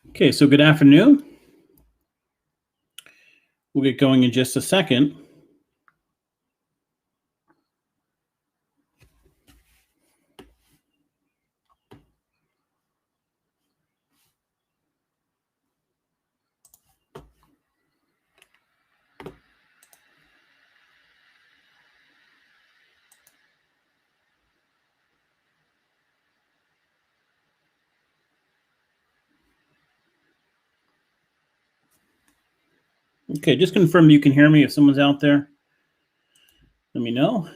Okay, so good afternoon. We'll get going in just a second. Okay, just confirm you can hear me. If someone's out there, let me know.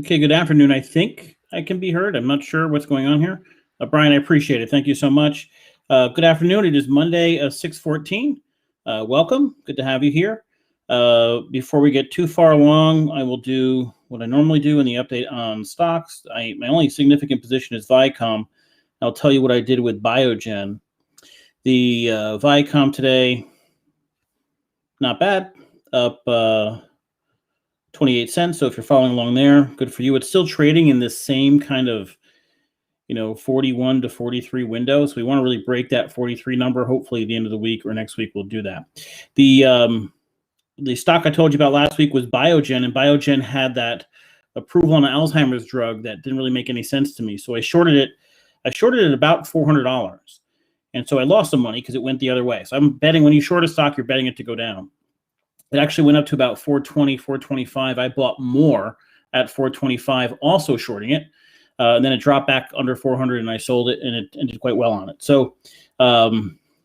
Okay, good afternoon. I think I can be heard. I'm not sure what's going on here. Brian, I appreciate it. Thank you so much. Good afternoon. It is Monday, 6:14. Welcome. Good to have you here. Before we get too far along, I will do what I normally do in the update on stocks. My only significant position is Viacom. I'll tell you what I did with Biogen. The Viacom today, not bad, up 28 cents. So if you're following along there, good for you. It's still trading in this same kind of 41 to 43 window. So we want to really break that 43 number. Hopefully at the end of the week or next week we'll do that. The stock I told you about last week was Biogen, and Biogen had that approval on an Alzheimer's drug that didn't really make any sense to me. So I shorted it. I shorted it about $400. And so I lost some money because it went the other way. So I'm betting when you short a stock, you're betting it to go down. It actually went up to about 420, 425. I bought more at 425, also shorting it. And then it dropped back under 400 and I sold it, and it did quite well on it. So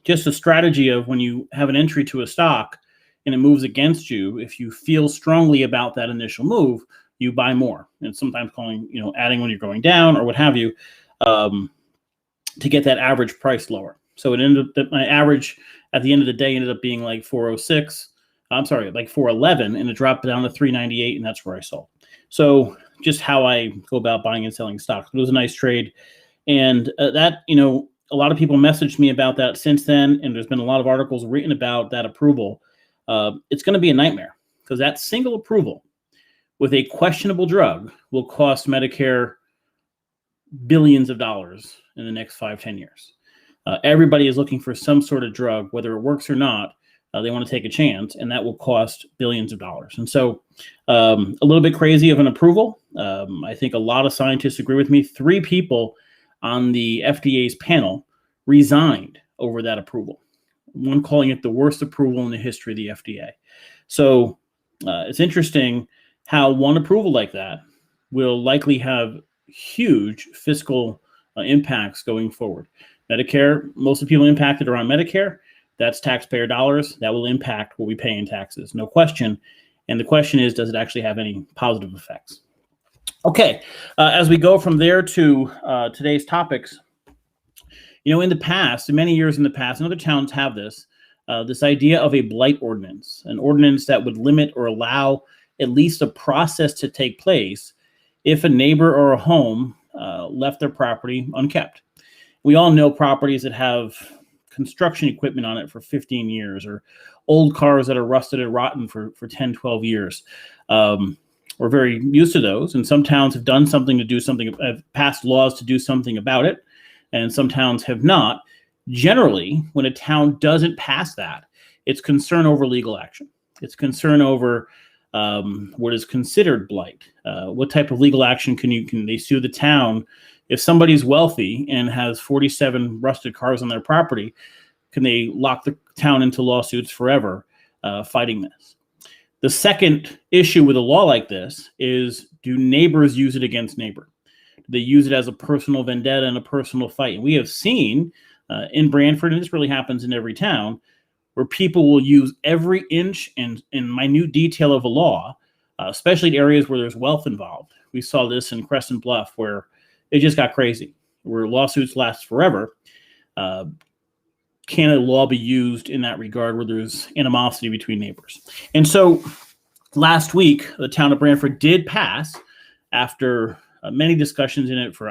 just a strategy of when you have an entry to a stock and it moves against you, if you feel strongly about that initial move, you buy more. And sometimes adding when you're going down or what have you, to get that average price lower. So it ended up, my average at the end of the day ended up being like 406. I'm sorry, like 411, and it dropped down to 398, and that's where I sold. So just how I go about buying and selling stocks. It was a nice trade. And that, a lot of people messaged me about that since then, and there's been a lot of articles written about that approval. It's going to be a nightmare because that single approval with a questionable drug will cost Medicare billions of dollars in the next 5-10 years. Everybody is looking for some sort of drug, whether it works or not. They want to take a chance, and that will cost billions of dollars. And so a little bit crazy of an approval. I think a lot of scientists agree with me. 3 people on the FDA's panel resigned over that approval, one calling it the worst approval in the history of the FDA. So it's interesting how one approval like that will likely have huge fiscal impacts going forward. Medicare, most of the people impacted are on Medicare. That's taxpayer dollars. That will impact what we pay in taxes, no question. And the question is, does it actually have any positive effects? Okay, as we go from there to today's topics, in the past, many years in the past, and other towns have this idea of a blight ordinance, an ordinance that would limit or allow at least a process to take place if a neighbor or a home left their property unkept. We all know properties that have construction equipment on it for 15 years, or old cars that are rusted and rotten for 10, 12 years. We're very used to those, and some towns have done something to do something, have passed laws to do something about it, and some towns have not. Generally, when a town doesn't pass that, it's concern over legal action. It's concern over what is considered blight. What type of legal action can they sue the town? If somebody's wealthy and has 47 rusted cars on their property, can they lock the town into lawsuits forever fighting this? The second issue with a law like this is, do neighbors use it against neighbor? Do they use it as a personal vendetta and a personal fight? And we have seen in Brantford, and this really happens in every town, where people will use every inch and minute detail of a law, especially in areas where there's wealth involved. We saw this in Crescent Bluff, where it just got crazy, where lawsuits last forever. Can a law be used in that regard where there's animosity between neighbors? And so last week, the town of Brantford did pass, after many discussions in it for,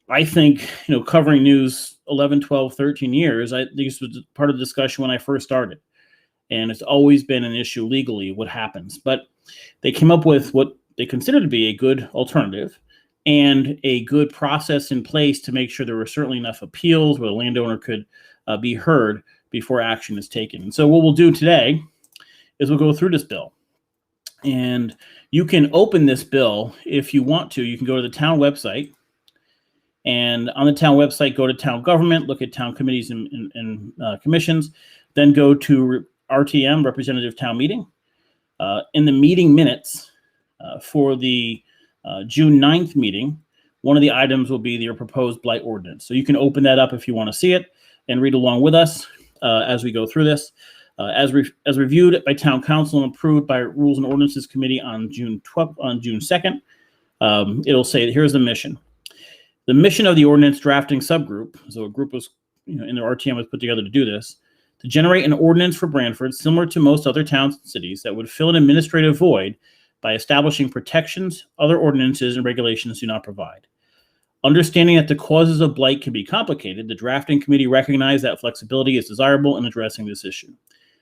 I think, covering news 11, 12, 13 years, this was part of the discussion when I first started. And it's always been an issue legally what happens. But they came up with what they consider to be a good alternative and a good process in place to make sure there were certainly enough appeals where the landowner could be heard before action is taken. And so what we'll do today is we'll go through this bill. And you can open this bill if you want to. You can go to the town website. And on the town website, go to town government, look at town committees and commissions, then go to RTM, Representative Town Meeting. In the meeting minutes for the June 9th meeting, one of the items will be your proposed blight ordinance. So you can open that up if you want to see it and read along with us as we go through this. As reviewed by Town Council and approved by Rules and Ordinances Committee on June 2nd, it'll say, here's the mission. The mission of the ordinance drafting subgroup, so a group was, in the RTM was put together to do this, to generate an ordinance for Brantford similar to most other towns and cities that would fill an administrative void by establishing protections other ordinances and regulations do not provide. Understanding that the causes of blight can be complicated, the drafting committee recognized that flexibility is desirable in addressing this issue.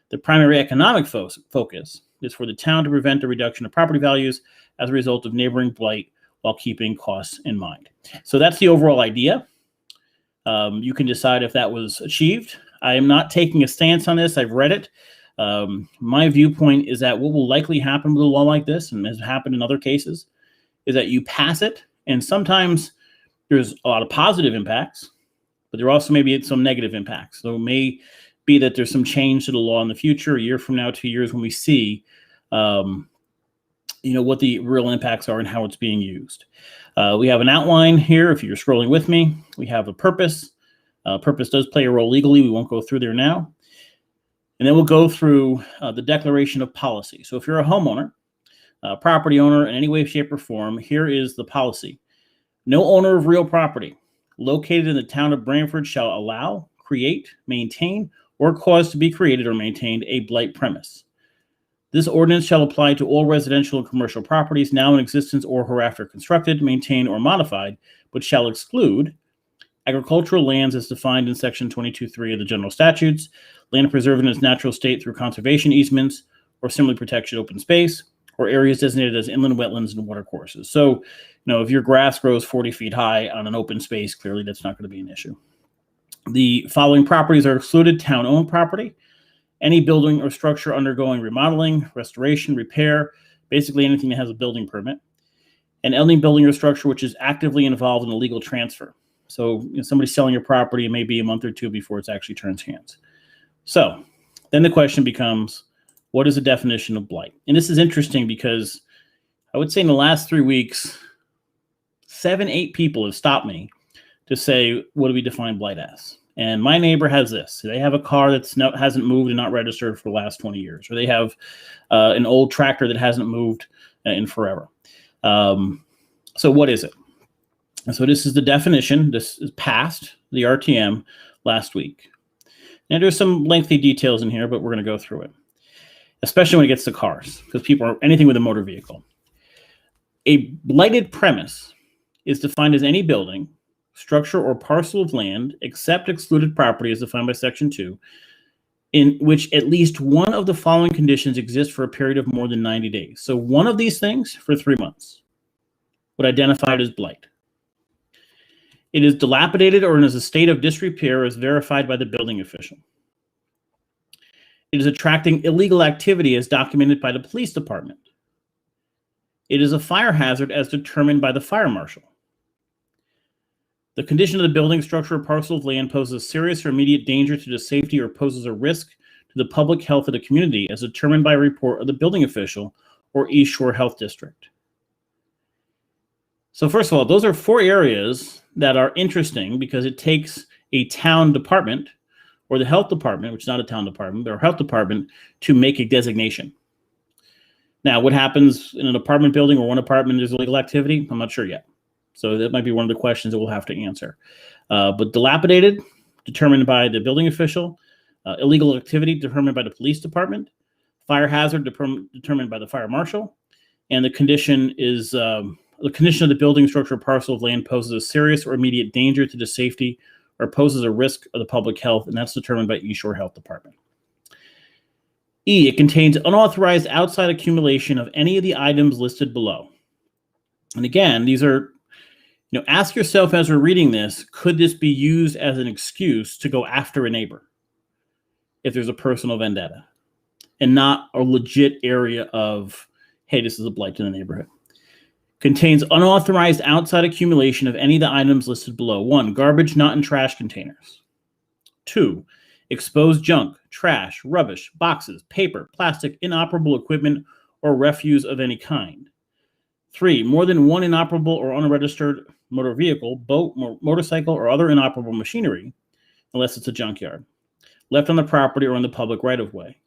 The primary economic focus is for the town to prevent the reduction of property values as a result of neighboring blight while keeping costs in mind. So that's the overall idea. You can decide if that was achieved. I am not taking a stance on this. I've read it. My viewpoint is that what will likely happen with a law like this, and has happened in other cases, is that you pass it, and sometimes there's a lot of positive impacts, but there also may be some negative impacts. So it may be that there's some change to the law in the future, a year from now, 2 years, when we see what the real impacts are and how it's being used. We have an outline here. If you're scrolling with me, we have a purpose. Purpose does play a role legally. We won't go through there now. And then we'll go through the declaration of policy. So if you're a homeowner, property owner in any way, shape, or form, here is the policy. No owner of real property located in the town of Brantford shall allow, create, maintain, or cause to be created or maintained a blight premise. This ordinance shall apply to all residential and commercial properties now in existence or hereafter constructed, maintained, or modified, but shall exclude agricultural lands as defined in Section 22(3) of the General Statutes, land preserved in its natural state through conservation easements or similarly protected open space, or areas designated as inland wetlands and watercourses. So, if your grass grows 40 feet high on an open space, clearly that's not going to be an issue. The following properties are excluded: town-owned property, any building or structure undergoing remodeling, restoration, repair, basically anything that has a building permit, and any building or structure which is actively involved in a legal transfer. So somebody's selling your property, it may be a month or two before it actually turns hands. So then the question becomes, what is the definition of blight? And this is interesting because I would say in the last 3 weeks, 7, 8 people have stopped me to say, what do we define blight as? And my neighbor has this. They have a car that's hasn't moved and not registered for the last 20 years. Or they have an old tractor that hasn't moved in forever. So what is it? And so this is the definition. This is passed the RTM last week. And there's some lengthy details in here, but we're going to go through it, especially when it gets to cars, because people are anything with a motor vehicle. A blighted premise is defined as any building, structure, or parcel of land, except excluded property as defined by Section 2, in which at least one of the following conditions exists for a period of more than 90 days. So one of these things for 3 months would identify it as blight. It is dilapidated or is a state of disrepair as verified by the building official. It is attracting illegal activity as documented by the police department. It is a fire hazard as determined by the fire marshal. The condition of the building, structure, or parcel of land poses serious or immediate danger to the safety or poses a risk to the public health of the community as determined by a report of the building official or East Shore Health District. So first of all, those are 4 areas that are interesting because it takes a town department or the health department, which is not a town department, but a health department, to make a designation. Now, what happens in an apartment building or one apartment there's illegal activity? I'm not sure yet. So that might be one of the questions that we'll have to answer. But dilapidated, determined by the building official. Illegal activity, determined by the police department. Fire hazard, determined by the fire marshal. And the condition is a the condition of the building, structure, or parcel of land poses a serious or immediate danger to the safety or poses a risk of the public health, and that's determined by East Shore Health Department. E, it contains unauthorized outside accumulation of any of the items listed below. And again, these are, ask yourself as we're reading this, could this be used as an excuse to go after a neighbor if there's a personal vendetta and not a legit area of, hey, this is a blight to the neighborhood? Contains unauthorized outside accumulation of any of the items listed below. 1, garbage not in trash containers. 2, exposed junk, trash, rubbish, boxes, paper, plastic, inoperable equipment, or refuse of any kind. 3, more than one inoperable or unregistered motor vehicle, boat, motorcycle, or other inoperable machinery, unless it's a junkyard, left on the property or in the public right-of-way.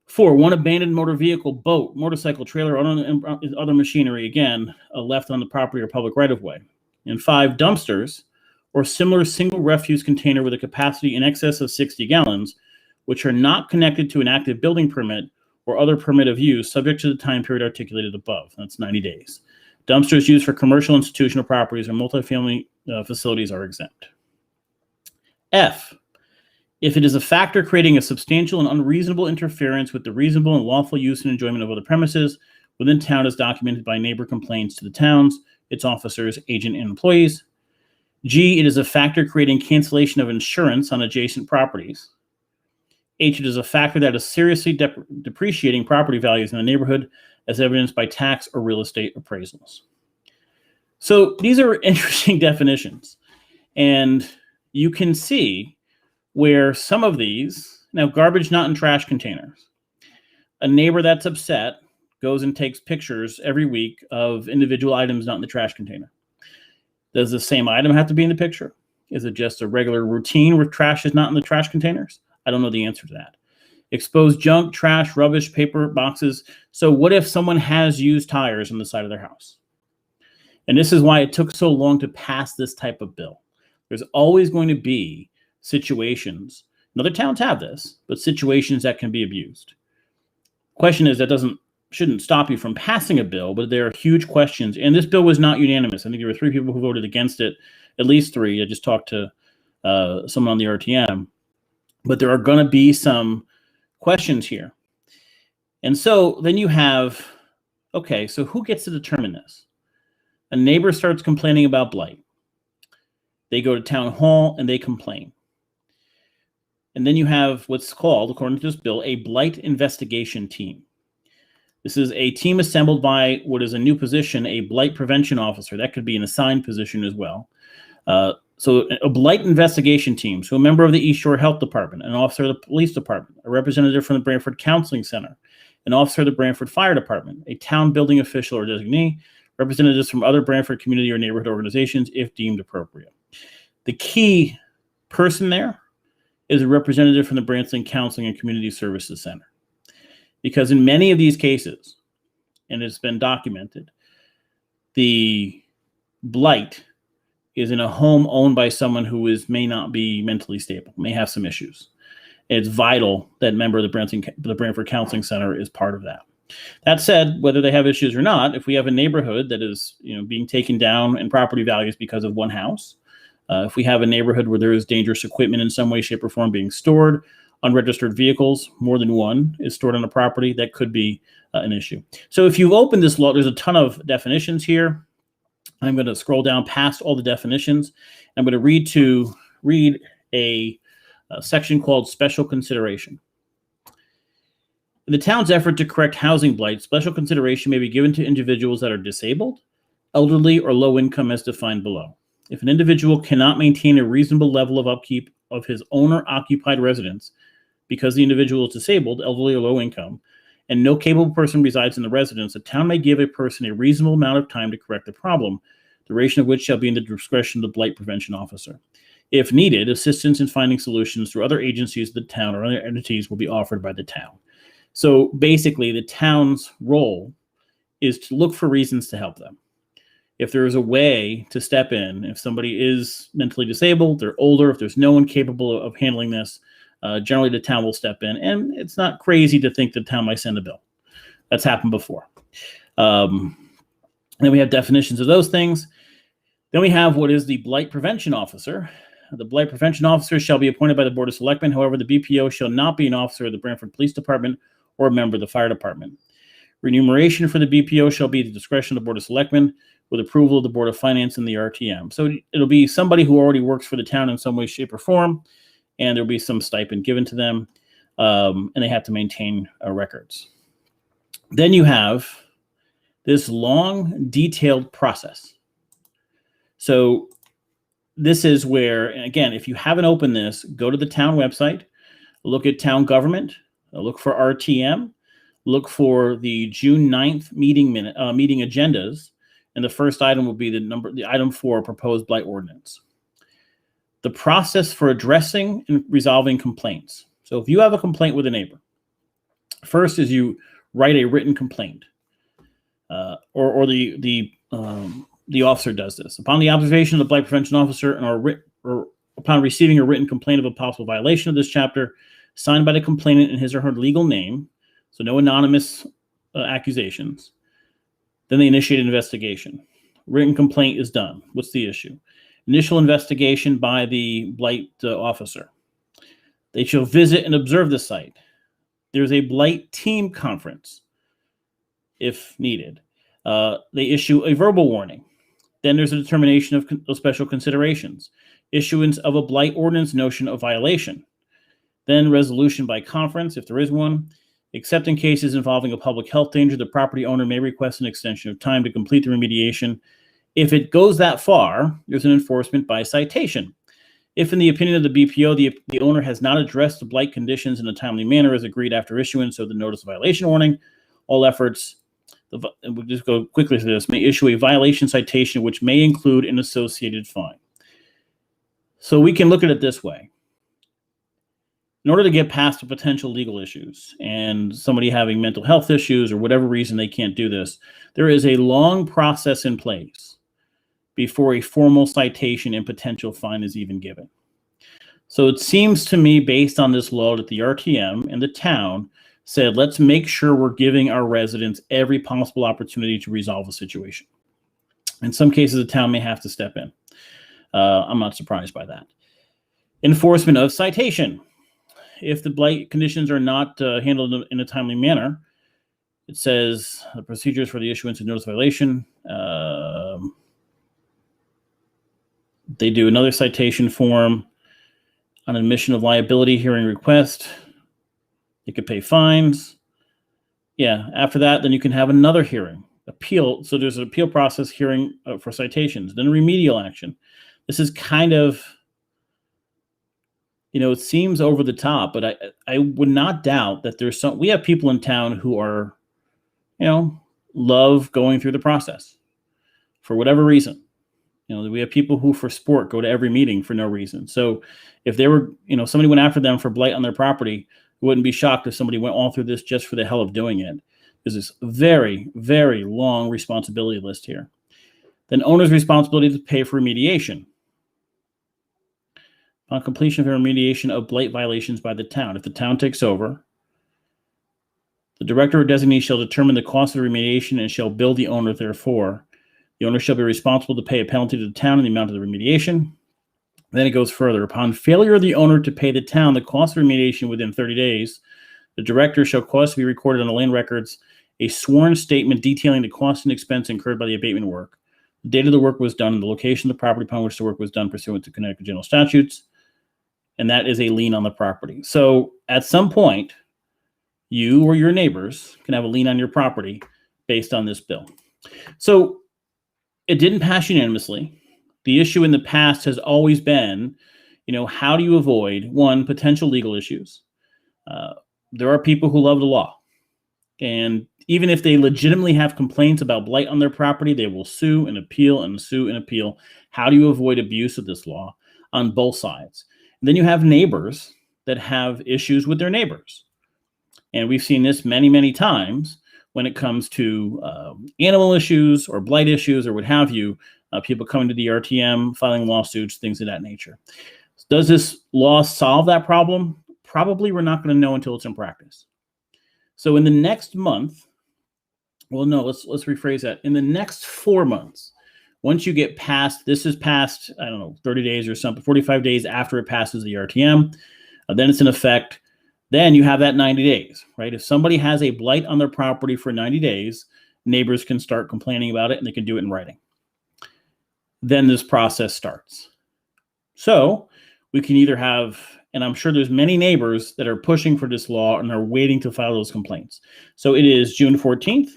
4, one abandoned motor vehicle, boat, motorcycle, trailer, or other machinery, again, left on the property or public right-of-way. And 5, dumpsters or similar single refuse container with a capacity in excess of 60 gallons, which are not connected to an active building permit or other permit of use subject to the time period articulated above. That's 90 days. Dumpsters used for commercial, institutional properties or multifamily facilities are exempt. F, if it is a factor creating a substantial and unreasonable interference with the reasonable and lawful use and enjoyment of other premises within town as documented by neighbor complaints to the towns, its officers, agent, and employees. G, it is a factor creating cancellation of insurance on adjacent properties. H, it is a factor that is seriously depreciating property values in the neighborhood as evidenced by tax or real estate appraisals. So these are interesting definitions. And you can see where some of these, now garbage not in trash containers. A neighbor that's upset goes and takes pictures every week of individual items not in the trash container. Does the same item have to be in the picture? Is it just a regular routine where trash is not in the trash containers? I don't know the answer to that. Exposed junk, trash, rubbish, paper, boxes. So what if someone has used tires on the side of their house? And this is why it took so long to pass this type of bill. There's always going to be situations, and other towns have this, but situations that can be abused. Question is, that shouldn't stop you from passing a bill, but there are huge questions. And this bill was not unanimous. I think there were 3 people who voted against it, at least 3. I just talked to someone on the RTM. But there are going to be some questions here. And so then you have, okay, so who gets to determine this? A neighbor starts complaining about blight. They go to town hall and they complain. And then you have what's called, according to this bill, a blight investigation team. This is a team assembled by what is a new position, a blight prevention officer. That could be an assigned position as well. So a blight investigation team, so a member of the East Shore Health Department, an officer of the police department, a representative from the Brantford Counseling Center, an officer of the Brantford Fire Department, a town building official or designee, representatives from other Brantford community or neighborhood organizations if deemed appropriate. The key person there is a representative from the Brantford Counseling and Community Services Center. Because in many of these cases, and it's been documented, the blight is in a home owned by someone who may not be mentally stable, may have some issues. And it's vital that member of the Brantford Counseling Center is part of that. That said, whether they have issues or not, if we have a neighborhood that is being taken down in property values because of one house, if we have a neighborhood where there is dangerous equipment in some way, shape, or form being stored, unregistered vehicles, more than one is stored on a property, that could be an issue. So if you've opened this law, there's a ton of definitions here. I'm going to scroll down past all the definitions. I'm going to read a section called Special Consideration. In the town's effort to correct housing blight, special consideration may be given to individuals that are disabled, elderly, or low income as defined below. If an individual cannot maintain a reasonable level of upkeep of his owner-occupied residence because the individual is disabled, elderly, or low income, and no capable person resides in the residence, the town may give a person a reasonable amount of time to correct the problem, duration of which shall be in the discretion of the blight prevention officer. If needed, assistance in finding solutions through other agencies of the town or other entities will be offered by the town. So basically, the town's role is to look for reasons to help them. If there is a way to step in, if somebody is mentally disabled, they're older, if there's no one capable of handling this, generally the town will step in. And it's not crazy to think the town might send a bill. That's happened before. And then we have definitions of those things. Then we have what is the Blight Prevention Officer. The Blight Prevention Officer shall be appointed by the Board of Selectmen. However, the BPO shall not be an officer of the Brantford Police Department or a member of the Fire Department. Remuneration for the BPO shall be at the discretion of the Board of Selectmen with approval of the Board of Finance and the RTM. So it'll be somebody who already works for the town in some way, shape, or form, and there'll be some stipend given to them, and they have to maintain records. Then you have this long, detailed process. So this is where, and again, if you haven't opened this, go to the town website, look at town government, look for RTM, look for the June 9th meeting agendas, and the first item will be the item 4, proposed blight ordinance. The process for addressing and resolving complaints. So if you have a complaint with a neighbor, first is you write a written complaint, or the officer does this. Upon the observation of the Blight Prevention Officer or upon receiving a written complaint of a possible violation of this chapter, signed by the complainant in his or her legal name, so no anonymous accusations, then they initiate an investigation. Written complaint is done. What's the issue? Initial investigation by the Blight officer. They shall visit and observe the site. There's a Blight team conference, if needed. They issue a verbal warning. Then there's a determination of special considerations. Issuance of a blight ordinance notion of violation. Then resolution by conference, if there is one. Except in cases involving a public health danger, the property owner may request an extension of time to complete the remediation. If it goes that far, there's an enforcement by citation. If, in the opinion of the BPO, the owner has not addressed the blight conditions in a timely manner as agreed after issuance of the notice of violation warning, all efforts, and we'll just go quickly through this, may issue a violation citation which may include an associated fine. So we can look at it this way. In order to get past the potential legal issues and somebody having mental health issues or whatever reason they can't do this, there is a long process in place before a formal citation and potential fine is even given. So it seems to me, based on this law, that the RTM and the town said, let's make sure we're giving our residents every possible opportunity to resolve a situation. In some cases, the town may have to step in. I'm not surprised by that. Enforcement of citation. If the blight conditions are not handled in a timely manner, it says the procedures for the issuance of notice of violation. They do another citation form on admission of liability hearing request. You could pay fines. Yeah, after that, then you can have another hearing, appeal. So there's an appeal process hearing for citations, then a remedial action. This is kind of, it seems over the top, but I would not doubt that we have people in town who are, love going through the process for whatever reason. We have people who for sport go to every meeting for no reason. So if they were, somebody went after them for blight on their property, I wouldn't be shocked if somebody went all through this just for the hell of doing it. There's this very, very long responsibility list here. Then owner's responsibility to pay for remediation. On completion of remediation of blight violations by the town. If the town takes over, the director or designee shall determine the cost of remediation and shall bill the owner therefor. The owner shall be responsible to pay a penalty to the town in the amount of the remediation. Then it goes further. Upon failure of the owner to pay the town the cost of remediation within 30 days, the director shall cause to be recorded on the land records a sworn statement detailing the cost and expense incurred by the abatement work, the date of the work was done, and the location of the property upon which the work was done pursuant to Connecticut General Statutes, and that is a lien on the property. So at some point, you or your neighbors can have a lien on your property based on this bill. So it didn't pass unanimously. The issue in the past has always been, how do you avoid, one, potential legal issues? There are people who love the law. And even if they legitimately have complaints about blight on their property, they will sue and appeal and sue and appeal. How do you avoid abuse of this law on both sides? And then you have neighbors that have issues with their neighbors. And we've seen this many, many times when it comes to animal issues or blight issues or what have you. People coming to the RTM, filing lawsuits, things of that nature. Does this law solve that problem? Probably we're not going to know until it's in practice. So in the next month, Well, no, let's rephrase that. In the next 4 months, once you get past, this is past, I don't know, 30 days or something, 45 days after it passes the RTM, then it's in effect. Then you have that 90 days, right? If somebody has a blight on their property for 90 days, neighbors can start complaining about it and they can do it in writing. Then this process starts. So we can either have, and I'm sure there's many neighbors that are pushing for this law and are waiting to file those complaints. So it is June 14th.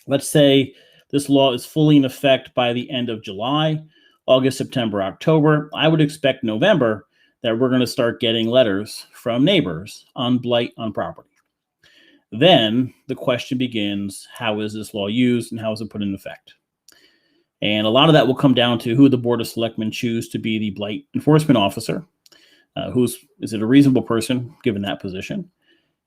Let's say this law is fully in effect by the end of July, August, September, October. I would expect November that we're going to start getting letters from neighbors on blight on property. Then the question begins, how is this law used and how is it put in effect? And a lot of that will come down to who the Board of Selectmen choose to be the blight enforcement officer. Is it a reasonable person given that position?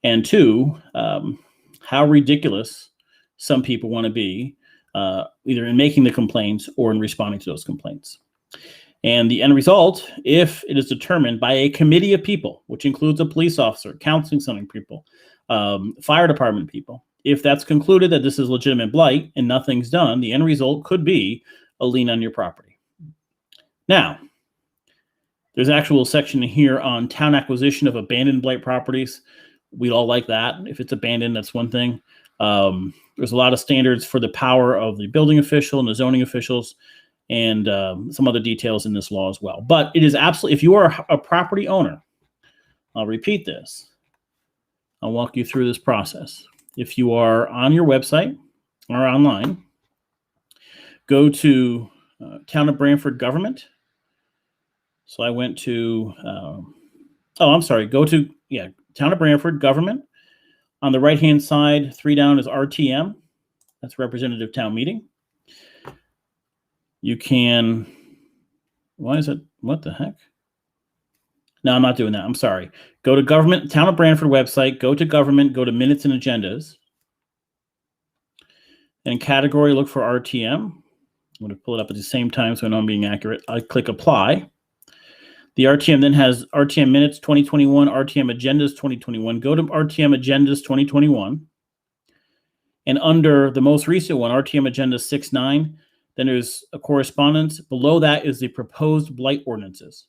And two, how ridiculous some people want to be, either in making the complaints or in responding to those complaints. And the end result, if it is determined by a committee of people, which includes a police officer, counseling center people, fire department people, if that's concluded that this is legitimate blight and nothing's done, the end result could be a lien on your property. Now, there's an actual section here on town acquisition of abandoned blight properties. We all like that. If it's abandoned, that's one thing. There's a lot of standards for the power of the building official and the zoning officials, and some other details in this law as well. But it is absolutely, if you are a property owner, I'll repeat this. I'll walk you through this process. If you are on your website or online, go to Town of Brantford Government. So I went to, go to, Town of Brantford Government. On the right-hand side, 3 down is RTM. That's Representative Town Meeting. You can, why is it, what the heck? No, I'm not doing that. I'm sorry. Go to Government, Town of Brantford website, go to Government, go to Minutes and Agendas. And category, look for RTM. I'm going to pull it up at the same time so I know I'm being accurate. I click Apply. The RTM then has RTM Minutes 2021, RTM Agendas 2021. Go to RTM Agendas 2021. And under the most recent one, RTM Agenda 6.9, then there's a correspondence. Below that is the proposed blight ordinances.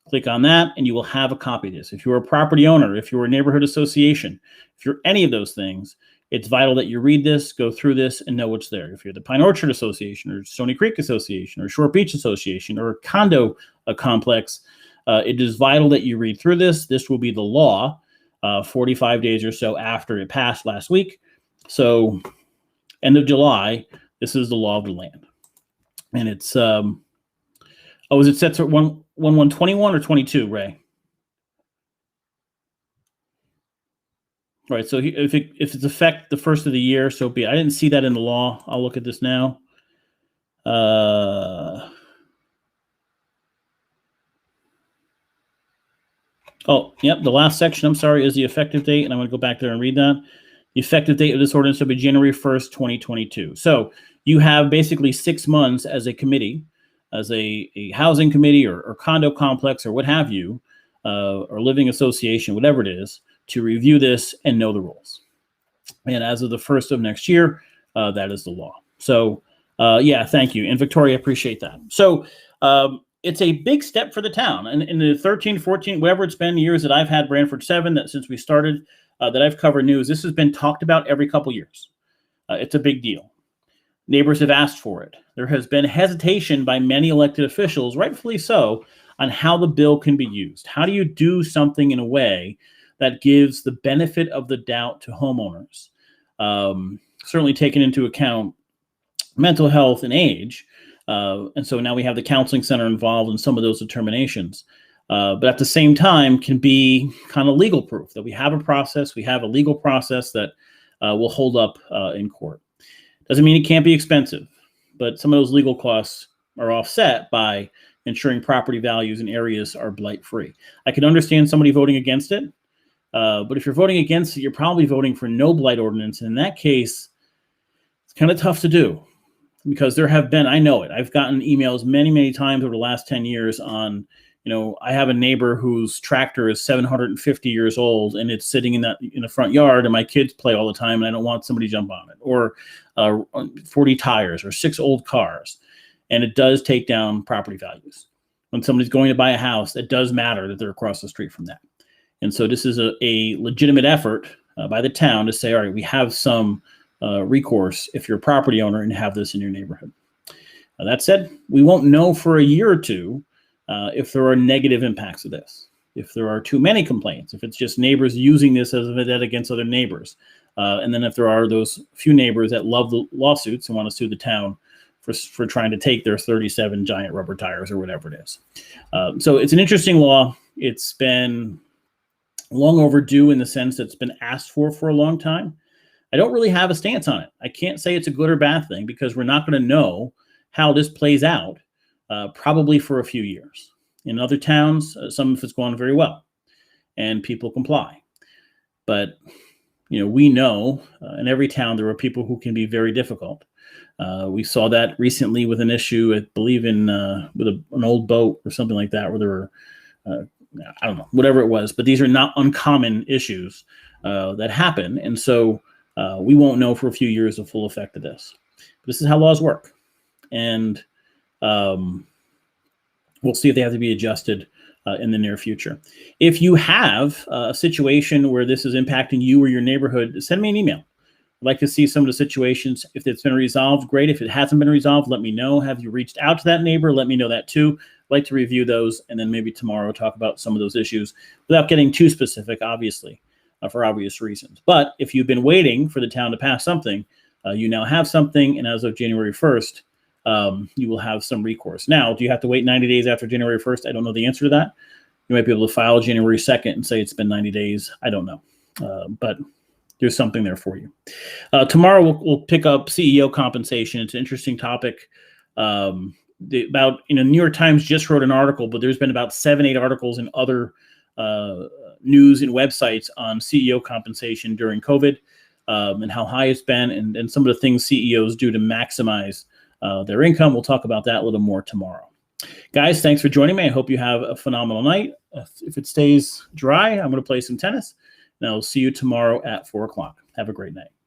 Click on that and you will have a copy of this. If you're a property owner, if you're a neighborhood association, if you're any of those things, it's vital that you read this, go through this, and know what's there. If you're the Pine Orchard Association or Stony Creek Association or Short Beach Association or a condo complex, it is vital that you read through this. This will be the law 45 days or so after it passed last week. So end of July, this is the law of the land. And it's, is it set to 1/1/21 or 22, Ray? Right, so if it's effect the first of the year, so be it. I didn't see that in the law. I'll look at this now. The last section, I'm sorry, is the effective date, and I'm going to go back there and read that. The effective date of this ordinance will be January 1st, 2022. So you have basically 6 months as a committee, as a housing committee or condo complex or what have you, or living association, whatever it is, to review this and know the rules. And as of the 1st of next year, that is the law. So, thank you. And Victoria, appreciate that. So it's a big step for the town. And in the 13, 14, whatever it's been years that I've had Brantford 7, that since we started, that I've covered news, this has been talked about every couple years. It's a big deal. Neighbors have asked for it. There has been hesitation by many elected officials, rightfully so, on how the bill can be used. How do you do something in a way that gives the benefit of the doubt to homeowners? Certainly taking into account mental health and age. And so now we have the counseling center involved in some of those determinations. But at the same time can be kind of legal proof that we have a process, we have a legal process that will hold up in court. Doesn't mean it can't be expensive, but some of those legal costs are offset by ensuring property values in areas are blight free. I can understand somebody voting against it, but if you're voting against it, you're probably voting for no blight ordinance. And in that case, it's kind of tough to do because there have been, I know it, I've gotten emails many, many times over the last 10 years on, I have a neighbor whose tractor is 750 years old and it's sitting in the front yard, and my kids play all the time, and I don't want somebody to jump on it. Or 40 tires or 6 old cars, and it does take down property values. When somebody's going to buy a house, it does matter that they're across the street from that. And so this is a legitimate effort by the town to say, all right, we have some recourse if you're a property owner and have this in your neighborhood. That said, we won't know for a year or two if there are negative impacts of this, if there are too many complaints, if it's just neighbors using this as a vendetta against other neighbors, and then if there are those few neighbors that love the lawsuits and want to sue the town for trying to take their 37 giant rubber tires or whatever it is. So it's an interesting law. It's been long overdue in the sense that it's been asked for a long time. I don't really have a stance on it. I can't say it's a good or bad thing because we're not going to know how this plays out probably for a few years. In other towns, some of it's gone very well and people comply. But we know in every town there are people who can be very difficult. We saw that recently with an issue, I believe, with an old boat or something like that, where there were, I don't know, whatever it was. But these are not uncommon issues that happen. And so we won't know for a few years the full effect of this. But this is how laws work. And we'll see if they have to be adjusted in the near future. If you have a situation where this is impacting you or your neighborhood, send me an email. I'd like to see some of the situations. If it's been resolved, great. If it hasn't been resolved, let me know. Have you reached out to that neighbor? Let me know that too. I'd like to review those, and then maybe tomorrow talk about some of those issues without getting too specific, obviously, for obvious reasons. But if you've been waiting for the town to pass something, you now have something, and as of January 1st, you will have some recourse. Now, do you have to wait 90 days after January 1st? I don't know the answer to that. You might be able to file January 2nd and say it's been 90 days. I don't know. But there's something there for you. Tomorrow, we'll pick up CEO compensation. It's an interesting topic. New York Times just wrote an article, but there's been about 7-8 articles in other news and websites on CEO compensation during COVID and how high it's been and some of the things CEOs do to maximize their income. We'll talk about that a little more tomorrow. Guys, thanks for joining me. I hope you have a phenomenal night. If it stays dry, I'm going to play some tennis, and I'll see you tomorrow at 4 o'clock. Have a great night.